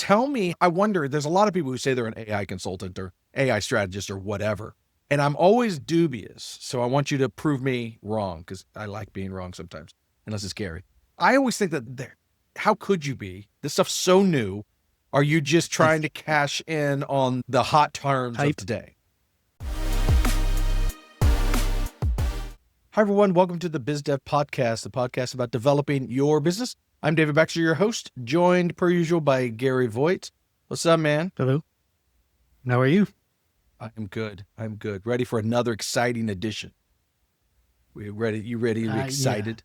tell me, I wonder, there's a lot of people who say they're an AI consultant or AI strategist or whatever. And I'm always dubious. So I want you to prove me wrong because I like being wrong sometimes, unless it's scary. I always think that how could you be? This stuff's so new. Are you just trying to cash in on the hot terms of today? Hi, everyone. Welcome to the BizDev Podcast, the podcast about developing your business. I'm David Baxter, your host, joined per usual by Gary Voigt. What's up, man? Hello. How are you? I'm good. Ready for another exciting edition. We ready? You ready? You excited?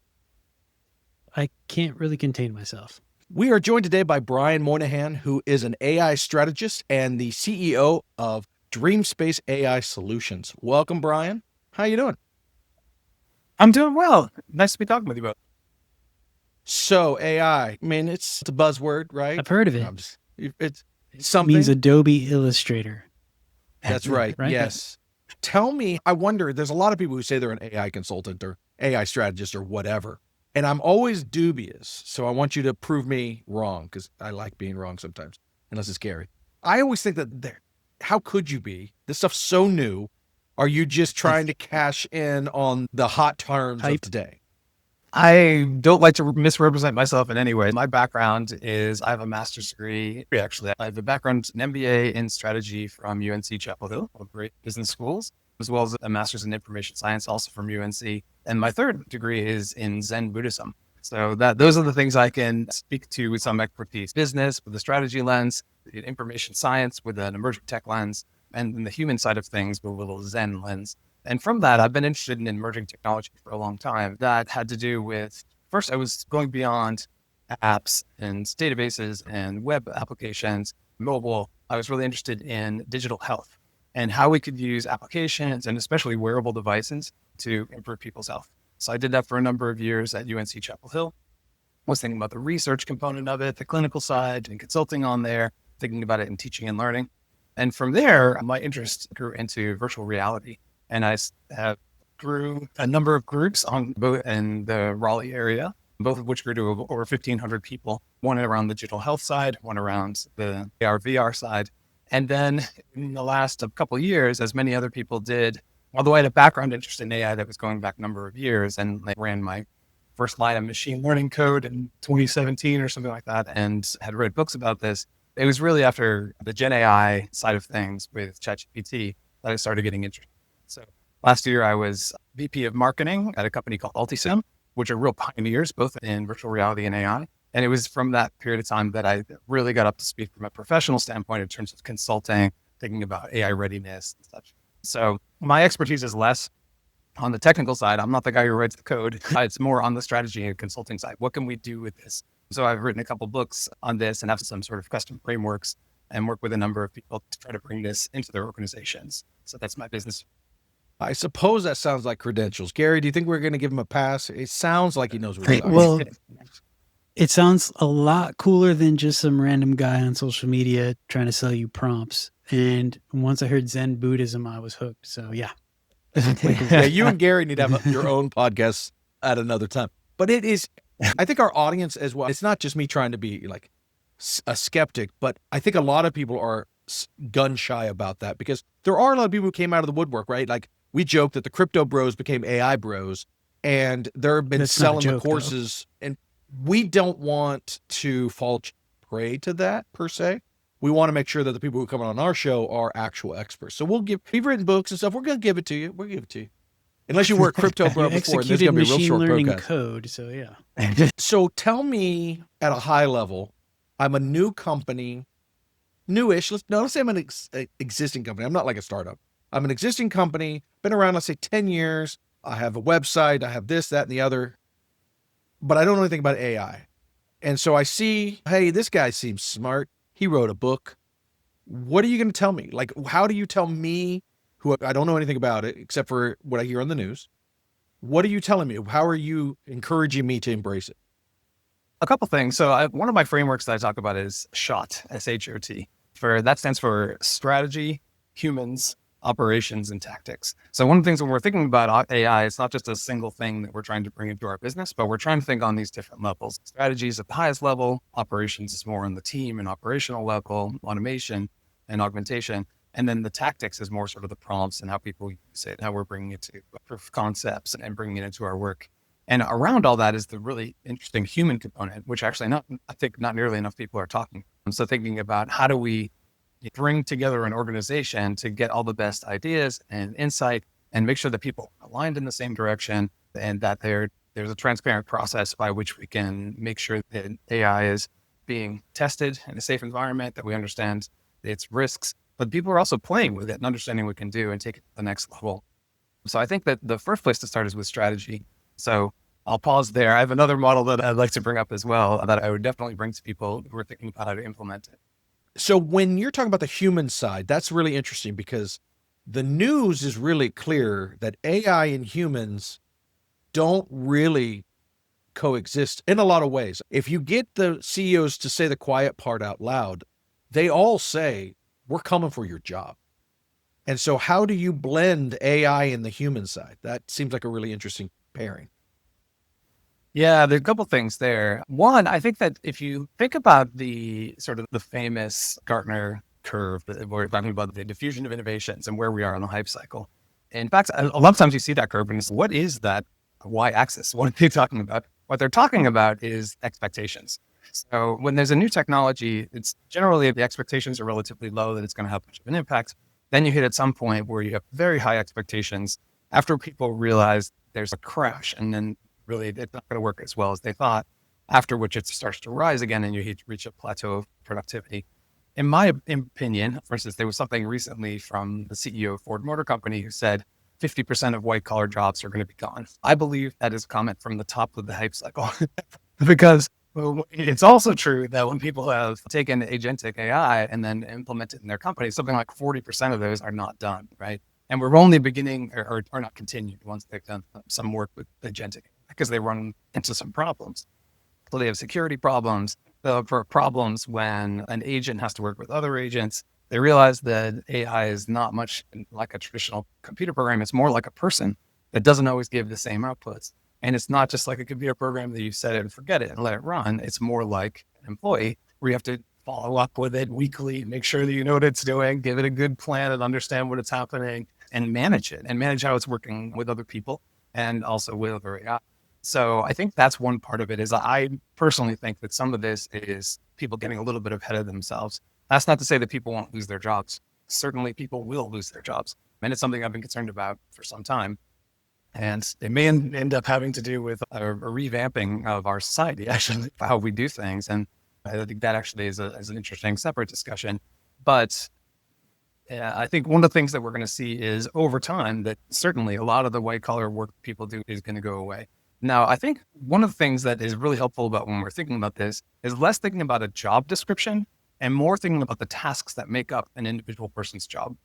Yeah. I can't really contain myself. We are joined today by Brian Moynihan, who is an AI strategist and the CEO of Dreamscape AI Solutions. Welcome, Brian. How you doing? I'm doing well. Nice to be talking with you both. So AI, I mean, it's a buzzword, right? I've heard of it. It's something. It means Adobe Illustrator. That's right. Yes. Tell me, I wonder, there's a lot of people who say they're an AI consultant or AI strategist or whatever. And I'm always dubious. So I want you to prove me wrong because I like being wrong sometimes, unless it's scary. I always think that how could you be? This stuff's so new. Are you just trying to cash in on the hot terms of today? I don't like to misrepresent myself in any way. My background is I have a master's degree. Actually, I have a background, an MBA in strategy from UNC Chapel Hill, one of great business schools, as well as a master's in information science, also from UNC. And my third degree is in Zen Buddhism. So those are the things I can speak to with some expertise. Business with a strategy lens, information science with an emerging tech lens, and then the human side of things with a little Zen lens. And from that, I've been interested in emerging technology for a long time. That had to do with, first, I was going beyond apps and databases and web applications, mobile. I was really interested in digital health and how we could use applications and especially wearable devices to improve people's health. So I did that for a number of years at UNC Chapel Hill. I was thinking about the research component of it, the clinical side, and consulting on there, thinking about it in teaching and learning. And from there, my interest grew into virtual reality. And I grew a number of groups on both in the Raleigh area, both of which grew to over 1,500 people, one around the digital health side, one around the AR, VR side. And then in the last couple of years, as many other people did, although I had a background interest in AI that was going back a number of years, and I ran my first line of machine learning code in 2017 or something like that, and had read books about this. It was really after the Gen AI side of things with ChatGPT that I started getting interested. So last year I was VP of marketing at a company called Ultisim, which are real pioneers, both in virtual reality and AI. And it was from that period of time that I really got up to speed from a professional standpoint in terms of consulting, thinking about AI readiness and such. So my expertise is less on the technical side. I'm not the guy who writes the code. It's more on the strategy and consulting side. What can we do with this? So I've written a couple books on this and have some sort of custom frameworks and work with a number of people to try to bring this into their organizations. So that's my business. I suppose that sounds like credentials. Gary, do you think we're going to give him a pass? It sounds like he knows what he's talking Well, about. it sounds a lot cooler than just some random guy on social media trying to sell you prompts. And once I heard Zen Buddhism, I was hooked. So yeah. Yeah, you and Gary need to have your own podcast at another time. But it is, I think our audience as well, it's not just me trying to be like a skeptic, but I think a lot of people are gun shy about that because there are a lot of people who came out of the woodwork, right? Like we joke that the crypto bros became AI bros and they've been selling the courses and we don't want to fall prey to that per se. We want to make sure that the people who come on our show are actual experts. So we've written books and stuff. We're going to give it to you. We'll give it to you. Unless you were a crypto bro before, and this is going to be a real short learning podcast. Code, so yeah. So tell me at a high level, I'm a new company, newish. Let's say I'm an existing company. I'm not like a startup. I'm an existing company, been around, let's say 10 years. I have a website. I have this, that, and the other, but I don't know anything about AI. And so I see, hey, this guy seems smart. He wrote a book. What are you going to tell me? Like, how do you tell me, who I don't know anything about it, except for what I hear on the news? What are you telling me? How are you encouraging me to embrace it? A couple things. So one of my frameworks that I talk about is SHOT, S-H-O-T. That stands for strategy, humans, operations, and tactics. So one of the things when we're thinking about AI, it's not just a single thing that we're trying to bring into our business, but we're trying to think on these different levels. Strategies at the highest level, operations is more on the team and operational level, automation and augmentation. And then the tactics is more sort of the prompts and how people use it, how we're bringing it to proof of concepts and bringing it into our work. And around all that is the really interesting human component, which actually I think not nearly enough people are talking. So thinking about how do we bring together an organization to get all the best ideas and insight and make sure that people are aligned in the same direction and that there's a transparent process by which we can make sure that AI is being tested in a safe environment, that we understand its risks, but people are also playing with it and understanding what we can do and take it to the next level. So I think that the first place to start is with strategy. So I'll pause there. I have another model that I'd like to bring up as well that I would definitely bring to people who are thinking about how to implement it. So when you're talking about the human side, that's really interesting because the news is really clear that AI and humans don't really coexist in a lot of ways. If you get the CEOs to say the quiet part out loud, they all say, we're coming for your job. And so how do you blend AI and the human side? That seems like a really interesting pairing. Yeah, there are a couple things there. One, I think that if you think about the sort of the famous Gartner curve, where we're talking about the diffusion of innovations and where we are on the hype cycle. In fact, a lot of times you see that curve and it's, what is that y-axis? What are they talking about? What they're talking about is expectations. So when there's a new technology, it's generally the expectations are relatively low that it's going to have much of an impact. Then you hit at some point where you have very high expectations after people realize there's a crash and then really it's not going to work as well as they thought, after which it starts to rise again and you reach a plateau of productivity. In my opinion, for instance, there was something recently from the CEO of Ford Motor Company who said 50% of white collar jobs are going to be gone. I believe that is a comment from the top of the hype cycle because it's also true that when people have taken agentic AI and then implemented it in their company, something like 40% of those are not done, right? And we're only beginning or not continued once they've done some work with agentic because they run into some problems. So they have security problems, for problems when an agent has to work with other agents. They realize that AI is not much like a traditional computer program. It's more like a person that doesn't always give the same outputs. And it's not just like a computer program that you set it and forget it and let it run. It's more like an employee where you have to follow up with it weekly, make sure that you know what it's doing, give it a good plan and understand what it's happening and manage it and manage how it's working with other people and also with other AI. So I think that's one part of it is I personally think that some of this is people getting a little bit ahead of themselves. That's not to say that people won't lose their jobs. Certainly people will lose their jobs. And it's something I've been concerned about for some time. And it may end up having to do with a revamping of our society, actually, how we do things. And I think that actually is an interesting separate discussion. But I think one of the things that we're going to see is over time that certainly a lot of the white collar work people do is going to go away. Now, I think one of the things that is really helpful about when we're thinking about this is less thinking about a job description and more thinking about the tasks that make up an individual person's job.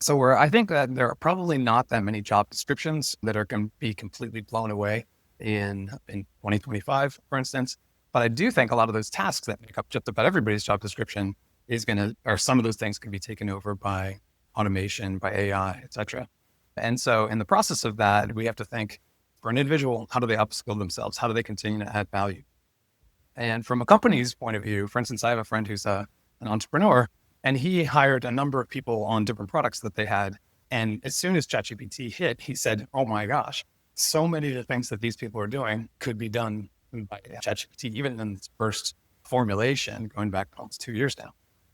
So where I think that there are probably not that many job descriptions that are going to be completely blown away in 2025, for instance. But I do think a lot of those tasks that make up just about everybody's job description or some of those things can be taken over by automation, by AI, et cetera. And so in the process of that, we have to think, for an individual, how do they upskill themselves? How do they continue to add value? And from a company's point of view, for instance, I have a friend who's an entrepreneur, and he hired a number of people on different products that they had. And as soon as ChatGPT hit, he said, oh my gosh, so many of the things that these people are doing could be done by ChatGPT, even in its first formulation, going back almost 2 years now.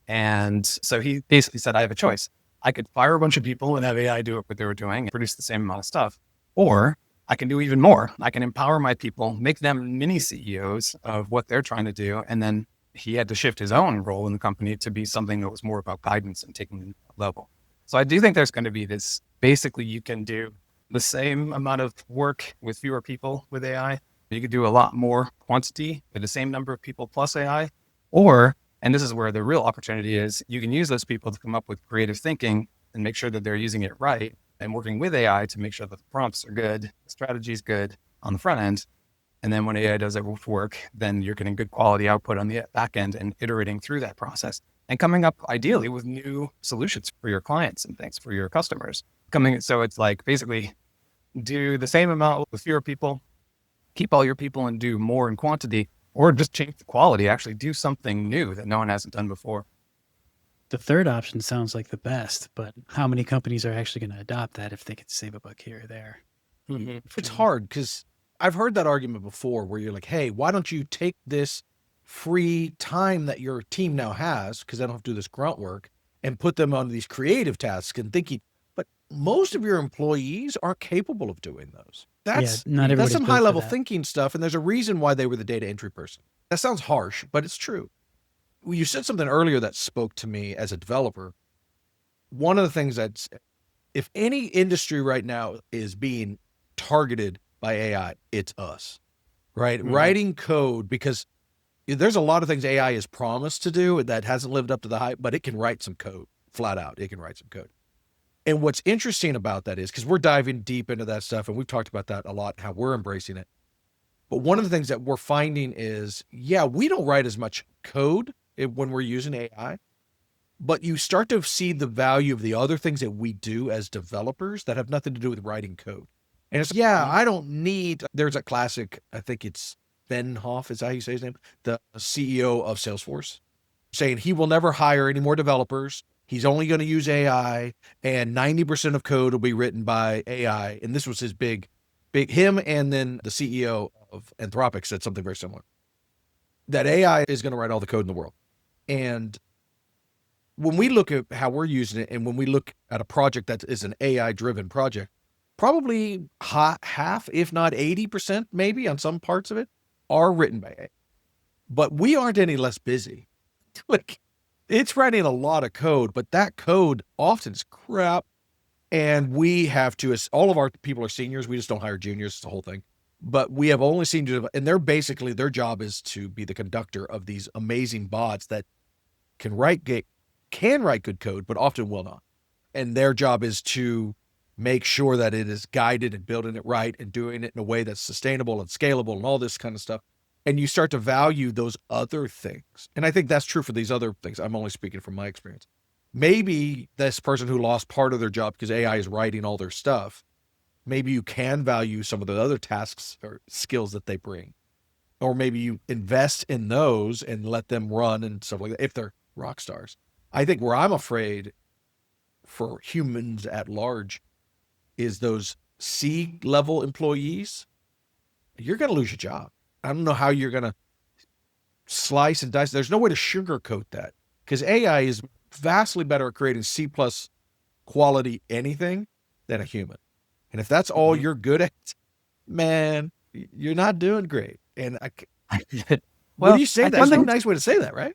And so he basically said, I have a choice. I could fire a bunch of people and have AI do what they were doing and produce the same amount of stuff, or I can do even more. I can empower my people, make them mini CEOs of what they're trying to do. And then he had to shift his own role in the company to be something that was more about guidance and taking it to that level. So I do think there's going to be this, basically you can do the same amount of work with fewer people with AI. You could do a lot more quantity with the same number of people plus AI, or, and this is where the real opportunity is, you can use those people to come up with creative thinking and make sure that they're using it right and working with AI to make sure that the prompts are good, the strategy is good on the front end. And then when AI does it work, then you're getting good quality output on the back end and iterating through that process. and coming up ideally with new solutions for your clients and things for your customers. So it's like basically do the same amount with fewer people, keep all your people and do more in quantity, or just change the quality, actually do something new that no one hasn't done before. The third option sounds like the best, but how many companies are actually going to adopt that if they could save a buck here or there? It's hard because I've heard that argument before where you're like, hey, why don't you take this free time that your team now has, because they don't have to do this grunt work, and put them on these creative tasks and thinking, but most of your employees aren't capable of doing those. That's not everybody's some built for high level that. thinking stuff. And there's a reason why they were the data entry person. That sounds harsh, but it's true. You said something earlier that spoke to me as a developer. One of the things that's, if any industry right now is being targeted by AI, it's us, right? Writing code, because there's a lot of things AI is promised to do that hasn't lived up to the hype, but it can write some code flat out. It can write some code. And what's interesting about that is, because we're diving deep into that stuff and we've talked about that a lot, how we're embracing it. But one of the things that we're finding is, yeah, we don't write as much code when we're using AI, but you start to see the value of the other things that we do as developers that have nothing to do with writing code. And it's, I don't need, there's a classic, I think it's Ben Hoff, is that how you say his name? The CEO of Salesforce, saying he will never hire any more developers. He's only going to use AI, and 90% of code will be written by AI. And this was his big, him, and then the CEO of Anthropic said something very similar, that AI is going to write all the code in the world. And when we look at how we're using it, and when we look at a project that is an AI-driven project, probably half, if not 80%, maybe on some parts of it, are written by AI. But we aren't any less busy. Like, it's writing a lot of code, but that code often is crap. And we have to, all of our people are seniors. We just don't hire juniors. It's the whole thing. But we have only seniors, and they're basically, their job is to be the conductor of these amazing bots that can write good code, but often will not. And their job is to make sure that it is guided and building it right and doing it in a way that's sustainable and scalable and all this kind of stuff. And you start to value those other things. And I think that's true for these other things. I'm only speaking from my experience. Maybe this person who lost part of their job because AI is writing all their stuff, maybe you can value some of the other tasks or skills that they bring. Or maybe you invest in those and let them run and stuff like that if they're rock stars. I think where I'm afraid for humans at large is those C-level employees. You're going to lose your job. I don't know how you're going to slice and dice. There's no way to sugarcoat that, because AI is vastly better at creating C+ quality anything than a human. And if that's all you're good at, man, you're not doing great. And what do you say? That's a nice way to say that, right?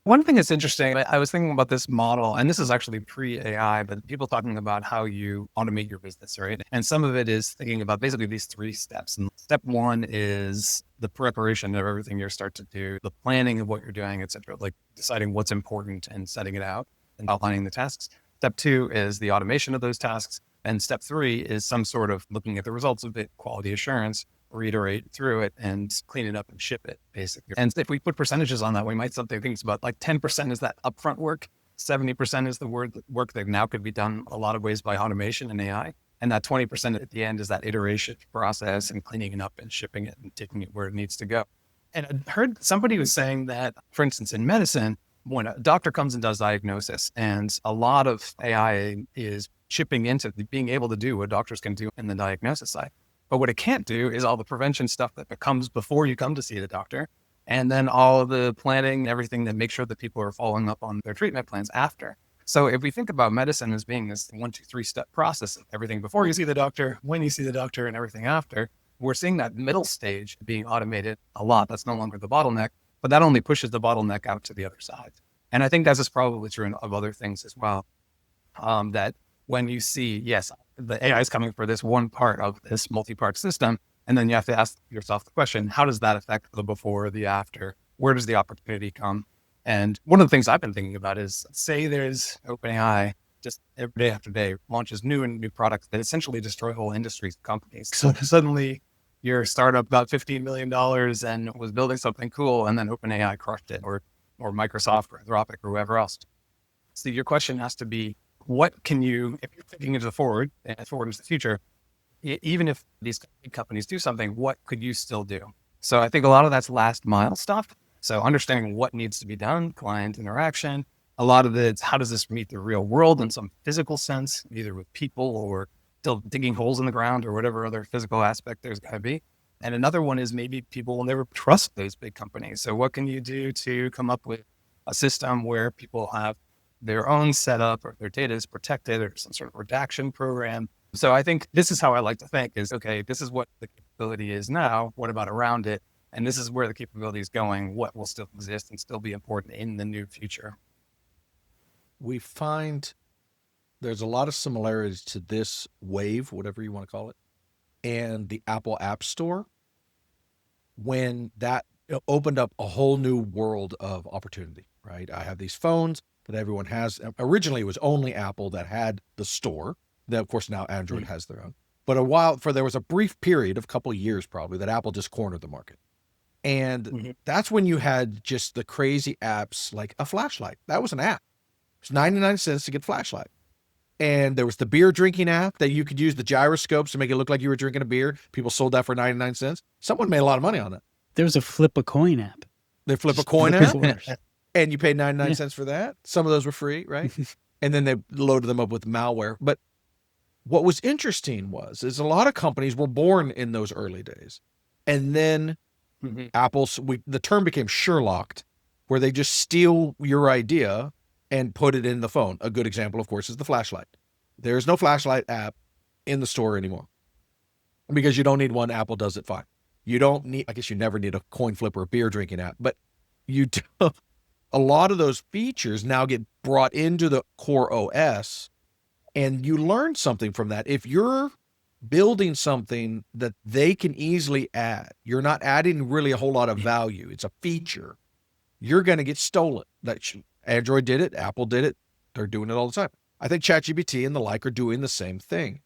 One thing that's interesting, I was thinking about this model, and this is actually pre-AI, but people talking about how you automate your business, right? And some of it is thinking about basically these 3 steps. And step 1 is the preparation of everything you start to do, the planning of what you're doing, et cetera, like deciding what's important and setting it out and outlining the tasks. Step 2 is the automation of those tasks. And step 3 is some sort of looking at the results of it, quality assurance, reiterate through it and clean it up and ship it, basically. And if we put percentages on that, we might something things about like 10% is that upfront work, 70% is the work that now could be done a lot of ways by automation and AI. And that 20% at the end is that iteration process and cleaning it up and shipping it and taking it where it needs to go. And I heard somebody was saying that, for instance, in medicine, when a doctor comes and does diagnosis, and a lot of AI is chipping into being able to do what doctors can do in the diagnosis side. But what it can't do is all the prevention stuff that comes before you come to see the doctor, and then all of the planning, everything that makes sure that people are following up on their treatment plans after. So if we think about medicine as being this 1, 2, 3 step process, everything before you see the doctor, when you see the doctor, and everything after, we're seeing that middle stage being automated a lot. That's no longer the bottleneck, but that only pushes the bottleneck out to the other side. And I think that's just probably true of other things as well. That when you see, yes, the AI is coming for this one part of this multi-part system, and then you have to ask yourself the question, how does that affect the before or the after? Where does the opportunity come? And one of the things I've been thinking about is, say there's OpenAI just every day after day launches new products that essentially destroy whole industries, companies. So suddenly your startup got $15 million and was building something cool, and then OpenAI crushed it, or or Microsoft or Anthropic or whoever else. So your question has to be, what can you, if you're thinking into the forward into the future, even if these big companies do something, what could you still do? So I think a lot of that's last mile stuff. So understanding what needs to be done, client interaction. A lot of it's how does this meet the real world in some physical sense, either with people or still digging holes in the ground or whatever other physical aspect there's going to be. And another one is maybe people will never trust those big companies. So what can you do to come up with a system where people have their own setup or their data is protected or some sort of redaction program? So I think this is how I like to think is, okay, this is what the capability is now. What about around it? And this is where the capability is going. What will still exist and still be important in the new future? We find there's a lot of similarities to this wave, whatever you want to call it, and the Apple App Store, when that opened up a whole new world of opportunity, right? I have these phones that everyone has. Originally, it was only Apple that had the store. Then, of course, now Android has their own. But there was a brief period of a couple of years probably that Apple just cornered the market. And that's when you had just the crazy apps like a flashlight. That was an app. It was 99 cents to get a flashlight. And there was the beer drinking app that you could use the gyroscopes to make it look like you were drinking a beer. People sold that for 99 cents. Someone made a lot of money on that. There was a flip a coin app. They flip a coin app, and you paid 99 cents for that. Some of those were free, right? And then they loaded them up with malware. But what was interesting is a lot of companies were born in those early days. And then the term became Sherlocked, where they just steal your idea and put it in the phone. A good example, of course, is the flashlight. There's no flashlight app in the store anymore because you don't need one. Apple does it fine. You don't need, I guess you never need a coin flip or a beer drinking app, but you do. A lot of those features now get brought into the core OS, and you learn something from that. If you're building something that they can easily add, you're not adding really a whole lot of value. It's a feature. You're going to get stolen. Android did it. Apple did it. They're doing it all the time. I think ChatGPT and the like are doing the same thing.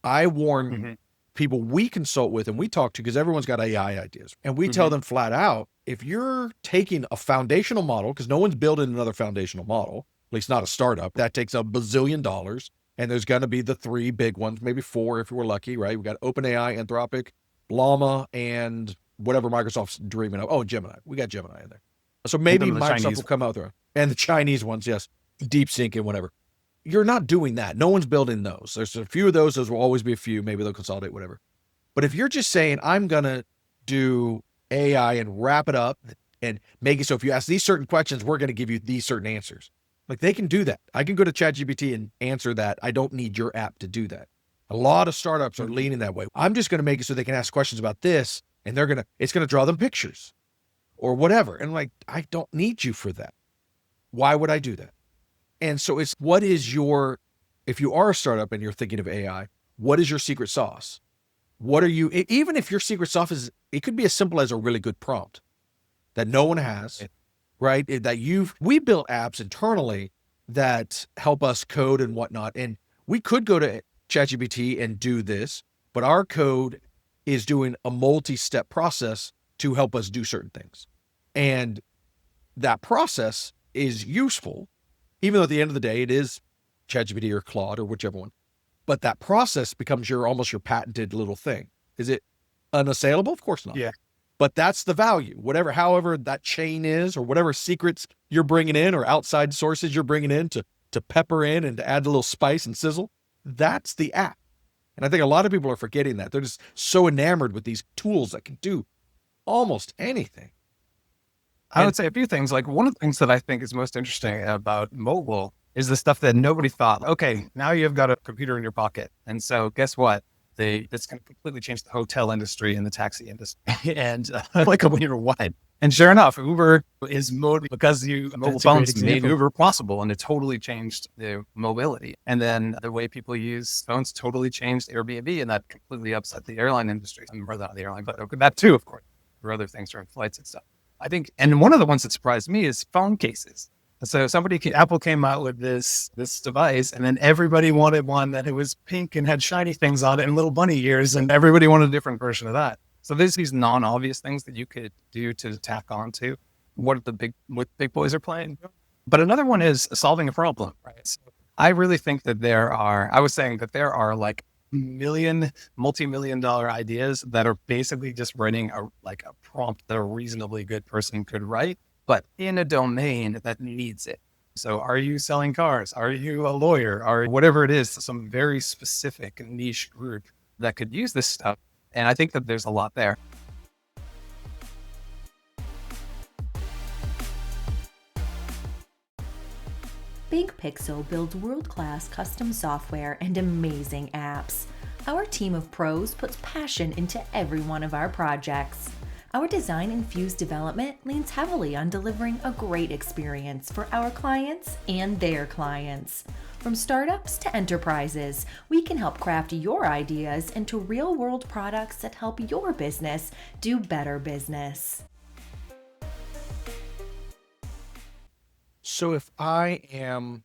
I warn people we consult with and we talk to, because everyone's got AI ideas, and we tell them flat out, if you're taking a foundational model, because no one's building another foundational model, at least not a startup, that takes $1 bazillion. And there's going to be the 3 big ones, maybe 4 if we're lucky, right? We've got OpenAI, Anthropic, Llama, and whatever Microsoft's dreaming of. Oh, Gemini. We got Gemini in there. So maybe Microsoft will come out there. And the Chinese ones, yes. DeepSeek and whatever. You're not doing that. No one's building those. There's a few of those. Those will always be a few. Maybe they'll consolidate, whatever. But if you're just saying, I'm going to do AI and wrap it up and make it so if you ask these certain questions, we're going to give you these certain answers. Like, they can do that. I can go to ChatGPT and answer that. I don't need your app to do that. A lot of startups are leaning that way. I'm just going to make it so they can ask questions about this, and it's going to draw them pictures or whatever. And like, I don't need you for that. Why would I do that? And so if you are a startup and you're thinking of AI, what is your secret sauce? Even if your secret sauce it could be as simple as a really good prompt that no one has, right? We built apps internally that help us code and whatnot. And we could go to ChatGPT and do this, but our code is doing a multi-step process to help us do certain things. And that process is useful, even though at the end of the day, it is ChatGPT or Claude or whichever one. But that process becomes almost your patented little thing. Is it unassailable? Of course not. Yeah. But that's the value. However that chain is, or whatever secrets you're bringing in or outside sources you're bringing in to pepper in and to add a little spice and sizzle, that's the app. And I think a lot of people are forgetting that. They're just so enamored with these tools that can do almost anything. I would say a few things. Like, one of the things that I think is most interesting about mobile is the stuff that nobody thought, okay, now you've got a computer in your pocket. And so guess what? That's going to completely change the hotel industry and the taxi industry and like a year wide. And sure enough, Uber is mobile because mobile phones made Uber possible, and it totally changed the mobility. And then the way people use phones totally changed Airbnb, and that completely upset the airline industry. I mean, more than the airline, but that too, of course, for other things during flights and stuff. I think, and one of the ones that surprised me is phone cases. So Apple came out with this device, and then everybody wanted one that it was pink and had shiny things on it and little bunny ears, and everybody wanted a different version of that. So there's these non-obvious things that you could do to tack onto what big boys are playing. But another one is solving a problem, right? So I really think that I was saying that there are like multi-million dollar ideas that are basically just writing a prompt that a reasonably good person could write, but in a domain that needs it. So are you selling cars? Are you a lawyer? Or whatever it is, some very specific niche group that could use this stuff. And I think that there's a lot there. Big Pixel builds world-class custom software and amazing apps. Our team of pros puts passion into every one of our projects. Our design-infused development leans heavily on delivering a great experience for our clients and their clients. From startups to enterprises, we can help craft your ideas into real-world products that help your business do better business. So if I am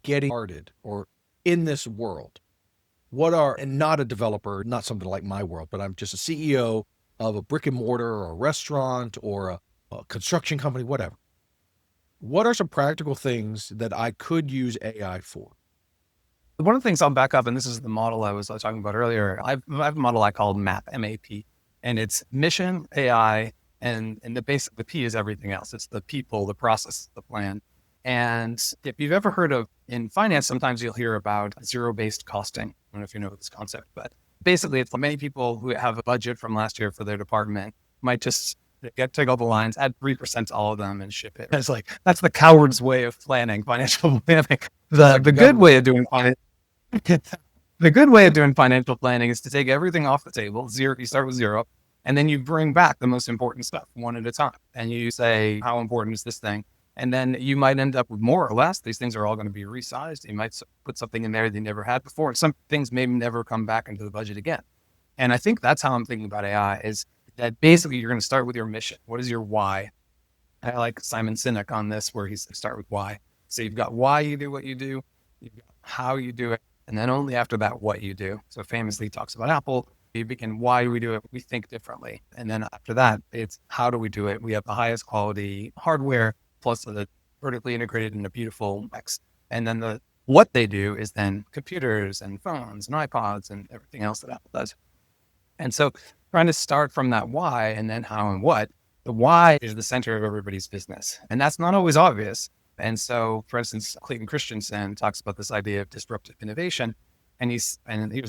getting started or in this world, and not a developer, not something like my world, but I'm just a CEO of a brick and mortar or a restaurant or a construction company, whatever. What are some practical things that I could use AI for? One of the things I'll back up, and this is the model I was talking about earlier. I have a model I call MAP, M-A-P, and it's mission, AI, and the P is everything else. It's the people, the process, the plan. And if you've ever heard of, in finance, sometimes you'll hear about zero-based costing. I don't know if you know this concept, but basically it's many people who have a budget from last year for their department might just take all the lines, add 3% to all of them and ship it. It's like, that's the coward's way of planning, financial planning. The good way of doing finance. The good way of doing financial planning is to take everything off the table. You start with zero, and then you bring back the most important stuff one at a time. And you say, how important is this thing? And then you might end up with more or less. These things are all going to be resized. You might put something in there that you never had before. Some things may never come back into the budget again. And I think that's how I'm thinking about AI, is that basically you're going to start with your mission. What is your why? I like Simon Sinek on this, where he's start with why. So you've got why you do what you do, you've got how you do it, and then only after that, what you do. So famously talks about Apple. You begin why we do it, we think differently. And then after that, it's how do we do it? We have the highest quality hardware, plus the vertically integrated in a beautiful X. And then what they do is then computers and phones and iPods and everything else that Apple does. And so trying to start from that why and then how and what, the why is the center of everybody's business. And that's not always obvious. And so, for instance, Clayton Christensen talks about this idea of disruptive innovation. And here's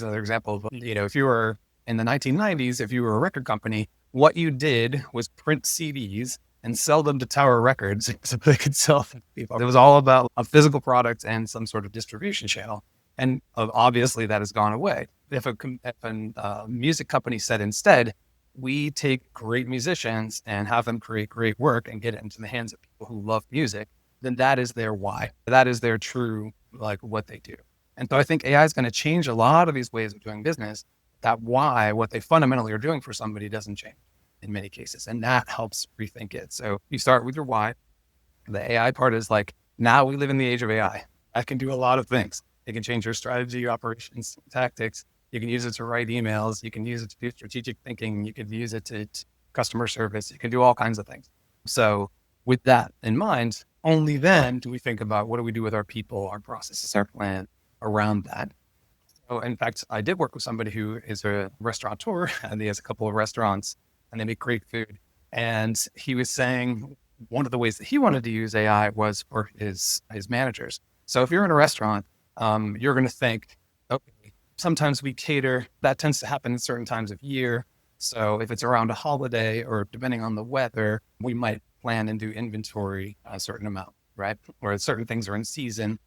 another example of, if you were in the 1990s, if you were a record company, what you did was print CDs and sell them to Tower Records so they could sell them to people. It was all about a physical product and some sort of distribution channel. And obviously that has gone away. If a music company said instead, we take great musicians and have them create great work and get it into the hands of people who love music, then that is their why. That is their true, what they do. And so I think AI is going to change a lot of these ways of doing business. That why, what they fundamentally are doing for somebody, doesn't change in many cases. And that helps rethink it. So you start with your why. The AI part is now we live in the age of AI. I can do a lot of things. It can change your strategy, your operations, tactics. You can use it to write emails. You can use it to do strategic thinking. You can use it to customer service. You can do all kinds of things. So with that in mind, only then do we think about what do we do with our people, our processes, our plan around that. So in fact, I did work with somebody who is a restaurateur, and he has a couple of restaurants and they make great food. And he was saying one of the ways that he wanted to use AI was for his managers. So if you're in a restaurant, you're going to think, okay, sometimes we cater. That tends to happen in certain times of year. So if it's around a holiday or depending on the weather, we might plan and do inventory a certain amount, right? Or certain things are in season.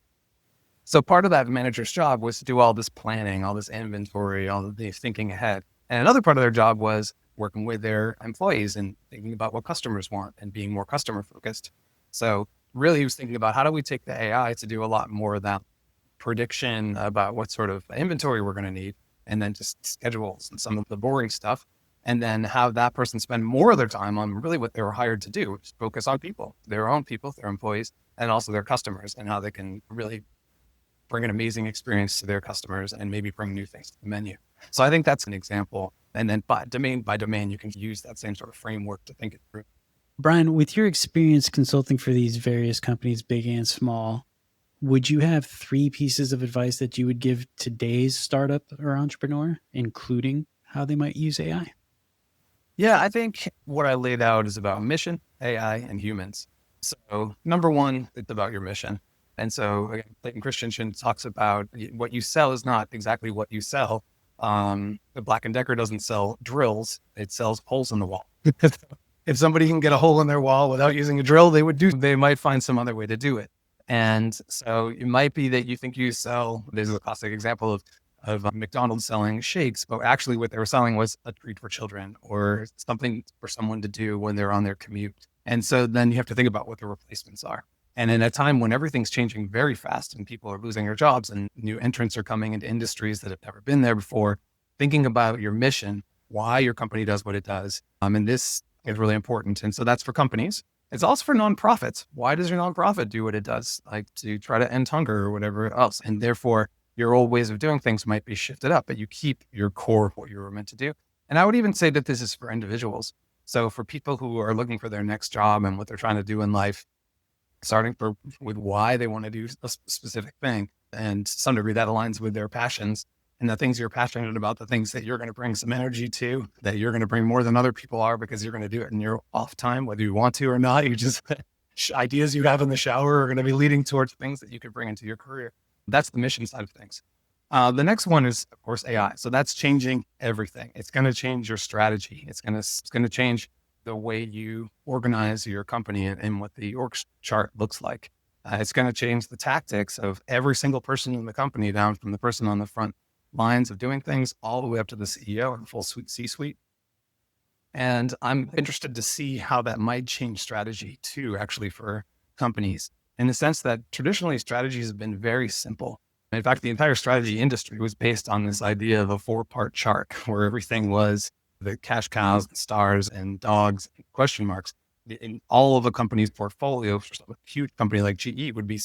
So part of that manager's job was to do all this planning, all this inventory, all of the thinking ahead. And another part of their job was working with their employees and thinking about what customers want and being more customer focused. So really he was thinking about how do we take the AI to do a lot more of that prediction about what sort of inventory we're going to need, and then just schedules and some of the boring stuff, and then have that person spend more of their time on really what they were hired to do, which is focus on people, their employees, and also their customers, and how they can really bring an amazing experience to their customers and maybe bring new things to the menu. So I think that's an example. And then by domain, you can use that same sort of framework to think it through. Brian, with your experience consulting for these various companies, big and small, would you have 3 pieces of advice that you would give today's startup or entrepreneur, including how they might use AI? Yeah, I think what I laid out is about mission, AI, and humans. So number one, it's about your mission. And so again, Clayton Christensen talks about what you sell is not exactly what you sell. The Black & Decker doesn't sell drills. It sells holes in the wall. If somebody can get a hole in their wall without using a drill, they might find some other way to do it. And so it might be that you think you sell, there's a classic example of McDonald's selling shakes, but actually what they were selling was a treat for children or something for someone to do when they're on their commute. And so then you have to think about what the replacements are. And in a time when everything's changing very fast and people are losing their jobs and new entrants are coming into industries that have never been there before, thinking about your mission, why your company does what it does. And this is really important. And so that's for companies. It's also for nonprofits. Why does your nonprofit do what it does? Like to try to end hunger or whatever else. And therefore, your old ways of doing things might be shifted up, but you keep your core of what you were meant to do. And I would even say that this is for individuals. So for people who are looking for their next job and what they're trying to do in life, starting with why they want to do a specific thing. And to some degree that aligns with their passions and the things you're passionate about, the things that you're going to bring some energy to, that you're going to bring more than other people are because you're going to do it in your off time, whether you want to or not. You just ideas you have in the shower are going to be leading towards things that you could bring into your career. That's the mission side of things. The next one is, of course, AI. So that's changing everything. It's going to change your strategy. It's going to change the way you organize your company and what the org chart looks like. It's going to change the tactics of every single person in the company, down from the person on the front lines of doing things all the way up to the CEO and full C-suite. And I'm interested to see how that might change strategy too, actually, for companies, in the sense that traditionally strategies have been very simple. In fact, the entire strategy industry was based on this idea of a 4-part chart where everything was the cash cows, and stars, and dogs, and question marks. In all of a company's portfolio, a huge company like GE would be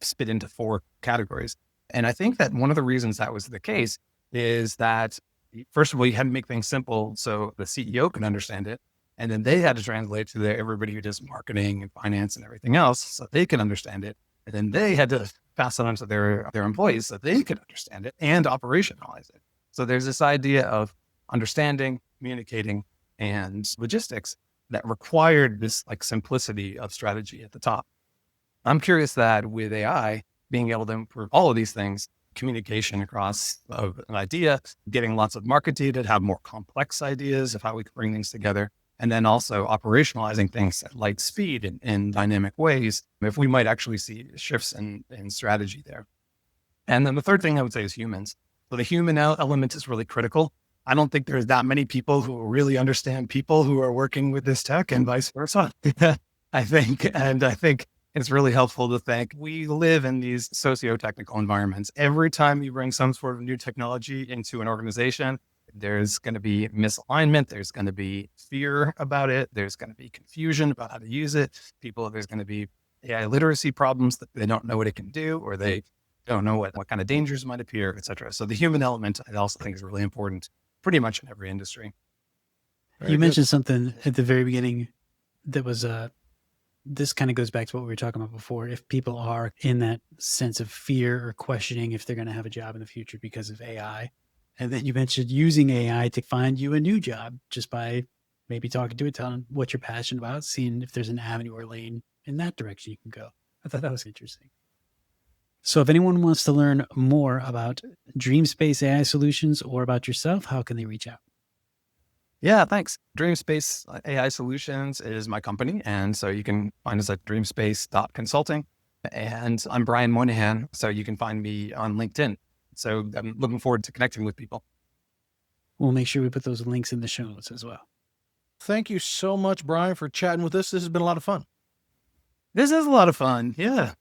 split into 4 categories. And I think that one of the reasons that was the case is that, first of all, you had to make things simple so the CEO could understand it. And then they had to translate to everybody who does marketing and finance and everything else so they could understand it. And then they had to pass it on to their employees so they could understand it and operationalize it. So there's this idea of understanding, communicating, and logistics that required this like simplicity of strategy at the top. I'm curious that with AI, being able to improve all of these things, communication across an idea, getting lots of market data to have more complex ideas of how we can bring things together, and then also operationalizing things at light speed in dynamic ways, if we might actually see shifts in strategy there. And then the third thing I would say is humans. So the human element is really critical. I don't think there's that many people who really understand people who are working with this tech and vice versa. I think it's really helpful to think we live in these socio-technical environments. Every time you bring some sort of new technology into an organization, there's going to be misalignment. There's going to be fear about it. There's going to be confusion about how to use it. There's going to be AI literacy problems that they don't know what it can do, or they don't know what kind of dangers might appear, et cetera. So the human element, I also think, is really important pretty much in every industry. You mentioned something at the very beginning that was this kind of goes back to what we were talking about before. If people are in that sense of fear or questioning if they're going to have a job in the future because of AI, and then you mentioned using AI to find you a new job just by maybe talking to it, telling what you're passionate about, seeing if there's an avenue or lane in that direction you can go. I thought that was interesting. So if anyone wants to learn more about Dreamspace AI Solutions or about yourself, how can they reach out? Yeah, thanks. Dreamspace AI Solutions is my company. And so you can find us at dreamspace.consulting. And I'm Brian Moynihan. So you can find me on LinkedIn. So I'm looking forward to connecting with people. We'll make sure we put those links in the show notes as well. Thank you so much, Brian, for chatting with us. This has been a lot of fun. This is a lot of fun. Yeah.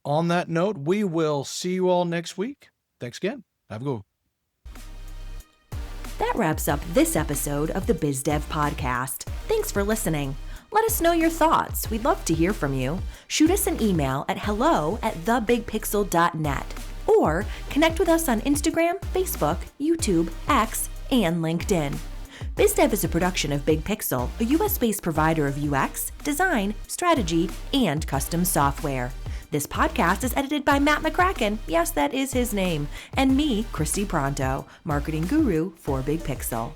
On that note, we will see you all next week. Thanks again. Have a good one. That wraps up this episode of the BizDev Podcast. Thanks for listening. Let us know your thoughts. We'd love to hear from you. Shoot us an email at hello@thebigpixel.net or connect with us on Instagram, Facebook, YouTube, X, and LinkedIn. BizDev is a production of Big Pixel, a US-based provider of UX, design, strategy, and custom software. This podcast is edited by Matt McCracken, yes, that is his name, and me, Christy Pronto, marketing guru for Big Pixel.